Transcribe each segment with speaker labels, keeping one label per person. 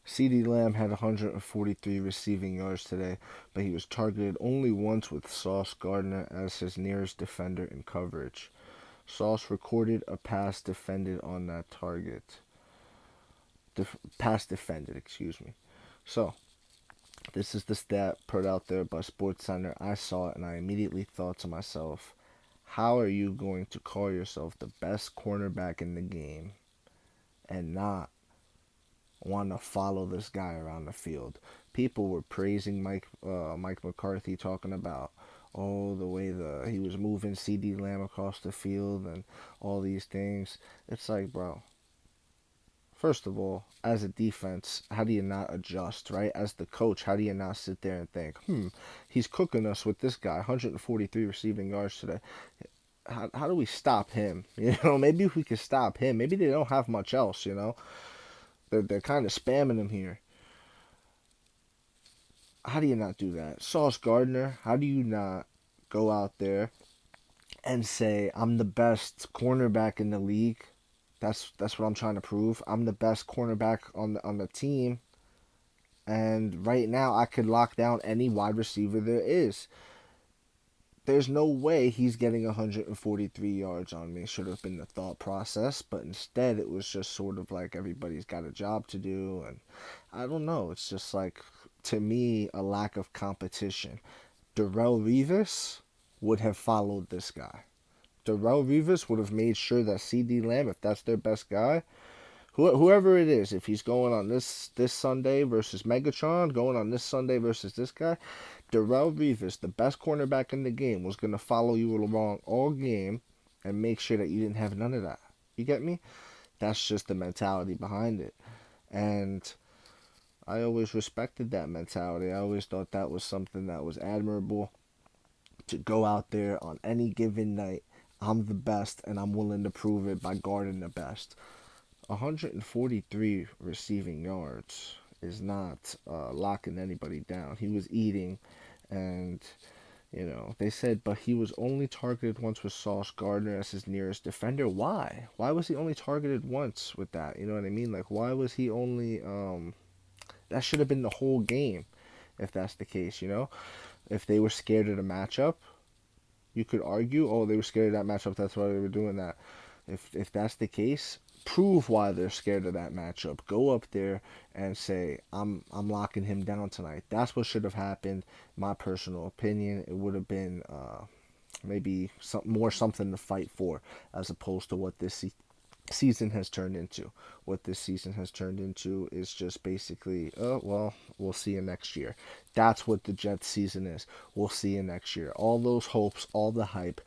Speaker 1: CeeDee Lamb had 143 receiving yards today, but he was targeted only once with Sauce Gardner as his nearest defender in coverage. Sauce recorded a pass defended on that target. Pass defended, excuse me. So, this is the stat put out there by SportsCenter. I saw it and I immediately thought to myself, how are you going to call yourself the best cornerback in the game and not want to follow this guy around the field? People were praising Mike McCarthy, talking about the way he was moving CeeDee Lamb across the field and all these things. It's like, bro, first of all, as a defense, how do you not adjust, right? As the coach, how do you not sit there and think, he's cooking us with this guy, 143 receiving yards today. How do we stop him? Maybe if we could stop him. Maybe they don't have much else, They're kind of spamming him here. How do you not do that? Sauce Gardner, how do you not go out there and say, I'm the best cornerback in the league? That's what I'm trying to prove. I'm the best cornerback on the team, and right now I could lock down any wide receiver there is. There's no way he's getting 143 yards on me. Should have been the thought process, but instead it was just sort of like everybody's got a job to do, and I don't know. It's just like, to me, a lack of competition. Darrelle Revis would have followed this guy. Darrelle Revis would have made sure that CeeDee Lamb, if that's their best guy, whoever it is, if he's going on this Sunday versus Megatron, going on this Sunday versus this guy, Darrelle Revis, the best cornerback in the game, was going to follow you along all game and make sure that you didn't have none of that. You get me? That's just the mentality behind it. And I always respected that mentality. I always thought that was something that was admirable, to go out there on any given night. I'm the best, and I'm willing to prove it by guarding the best. 143 receiving yards is not locking anybody down. He was eating, and they said, but he was only targeted once with Sauce Gardner as his nearest defender. Why? Why was he only targeted once with that? You know what I mean? Like, why was he only? That should have been the whole game, if that's the case. If they were scared of the matchup, you could argue, oh, they were scared of that matchup. That's why they were doing that. If that's the case, prove why they're scared of that matchup. Go up there and say, I'm locking him down tonight. That's what should have happened. My personal opinion, it would have been maybe something to fight for, as opposed to what this season has turned into. What this season has turned into is just basically, oh, well, we'll see you next year. That's what the Jets season is. We'll see you next year. All those hopes, all the hype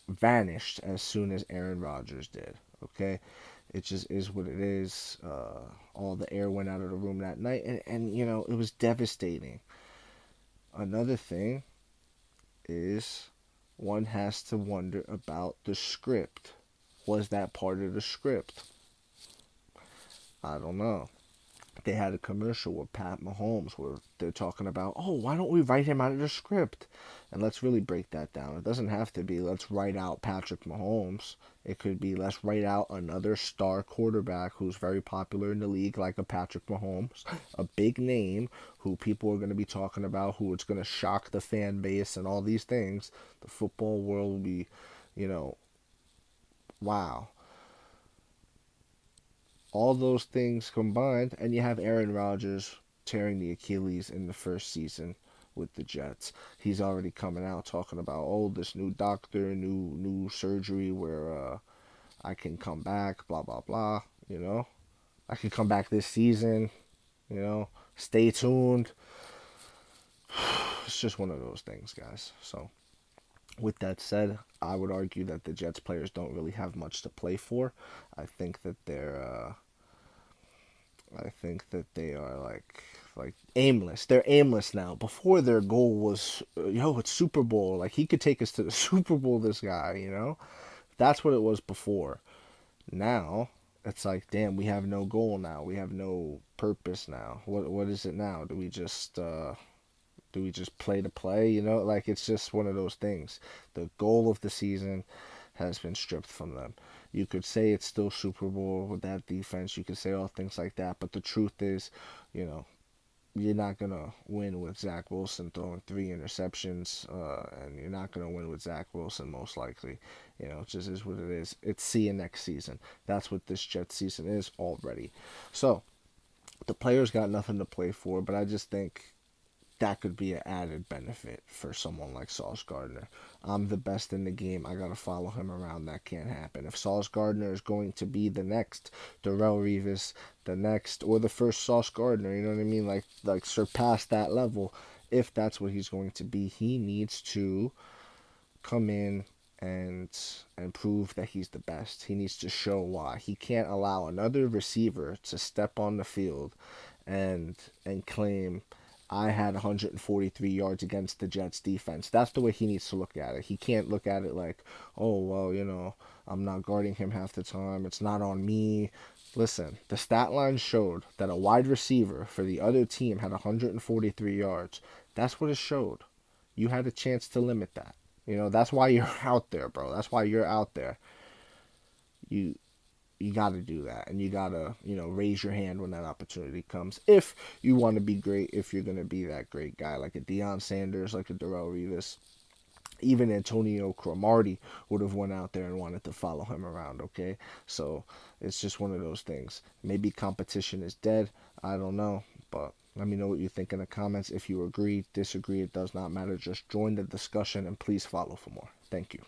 Speaker 1: vanished as soon as Aaron Rodgers did. Okay? It just is what it is. All the air went out of the room that night, and it was devastating. Another thing is, one has to wonder about the script. Was that part of the script? I don't know. They had a commercial with Pat Mahomes where they're talking about, oh, why don't we write him out of the script? And let's really break that down. It doesn't have to be, let's write out Patrick Mahomes. It could be, let's write out another star quarterback who's very popular in the league, like a Patrick Mahomes, a big name who people are going to be talking about, who it's going to shock the fan base and all these things. The football world will be, wow. All those things combined, and you have Aaron Rodgers tearing the Achilles in the first season with the Jets. He's already coming out talking about, oh, this new doctor, new surgery where I can come back, blah blah blah. I can come back this season. Stay tuned. It's just one of those things, guys. So, with that said, I would argue that the Jets players don't really have much to play for. I think that they are like aimless. They're aimless now. Before, their goal was, it's Super Bowl. Like, he could take us to the Super Bowl, this guy. That's what it was before. Now it's like, damn, we have no goal now. We have no purpose now. What is it now? Do we just play to play? Like, it's just one of those things. The goal of the season has been stripped from them. You could say it's still Super Bowl with that defense. You could say all things like that. But the truth is, you know, you're not gonna win with Zach Wilson throwing 3 interceptions, and you're not gonna win with Zach Wilson most likely. It just is what it is. It's see you next season. That's what this Jets season is already. So the players got nothing to play for, but I just think that could be an added benefit for someone like Sauce Gardner. I'm the best in the game. I gotta follow him around. That can't happen. If Sauce Gardner is going to be the next Darrelle Revis, the next or the first Sauce Gardner, you know what I mean? Like surpass that level. If that's what he's going to be, he needs to come in and prove that he's the best. He needs to show why. He can't allow another receiver to step on the field and claim I had 143 yards against the Jets defense. That's the way he needs to look at it. He can't look at it like, oh, well, I'm not guarding him half the time. It's not on me. Listen, the stat line showed that a wide receiver for the other team had 143 yards. That's what it showed. You had a chance to limit that. That's why you're out there, bro. That's why you're out there. You you got to do that, and you got to raise your hand when that opportunity comes. If you want to be great, if you're gonna be that great guy, like a Deion Sanders, like a Darrelle Revis, even Antonio Cromartie would have went out there and wanted to follow him around. Okay, so it's just one of those things. Maybe competition is dead. I don't know, but let me know what you think in the comments. If you agree, disagree, it does not matter. Just join the discussion and please follow for more. Thank you.